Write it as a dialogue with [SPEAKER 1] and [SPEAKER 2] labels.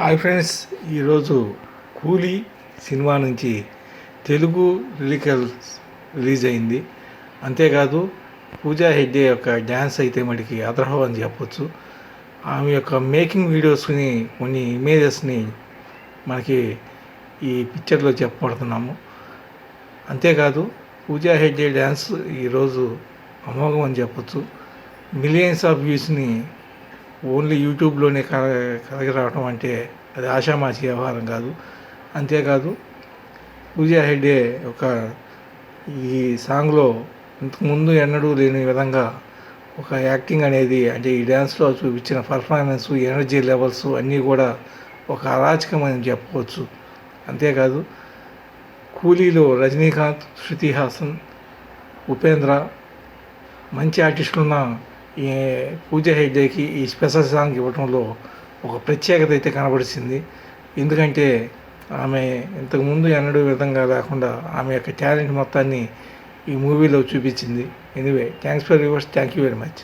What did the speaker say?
[SPEAKER 1] Hi friends, ఈరోజు కూలీ cinema నుంచి తెలుగు రిలీజ్ అయింది. అంతేకాదు పూజా హెగ్డే యొక్క డ్యాన్స్ అయితే మటుకి అదరహం అని చెప్పొచ్చు. ఆమె యొక్క మేకింగ్ వీడియోస్ని కొన్ని ఇమేజెస్ని మనకి ఈ పిక్చర్లో చెప్పబడుతున్నాము. అంతేకాదు పూజా హెగ్డే డ్యాన్స్ ఈరోజు అమోఘం అని చెప్పొచ్చు. మిలియన్స్ ఆఫ్ వ్యూస్ని ఓన్లీ యూట్యూబ్లోనే కలిగి రావడం అంటే అది ఆషామాషి వ్యవహారం కాదు. అంతేకాదు పూజా హెగ్డే ఒక ఈ సాంగ్లో ఇంతకుముందు ఎన్నడూ లేని విధంగా ఒక యాక్టింగ్ అనేది, అంటే ఈ డ్యాన్స్లో చూపించిన పర్ఫార్మెన్స్, ఎనర్జీ లెవెల్స్ అన్నీ కూడా ఒక అరాచకం అని చెప్పుకోవచ్చు. అంతేకాదు కూలీలో రజనీకాంత్, శృతి హాసన్, ఉపేంద్ర మంచి ఆర్టిస్టులున్న ఈ పూజా హెగ్డేకి ఈ స్పెషల్ సాంగ్ ఇవ్వడంలో ఒక ప్రత్యేకత అయితే కనబడిసింది. ఎందుకంటే ఆమె ఇంతకుముందు ఎన్నడూ విధంగా లేకుండా ఆమె యొక్క టాలెంట్ మొత్తాన్ని ఈ మూవీలో చూపించింది. Anyway, thanks for viewers. Thank you very much.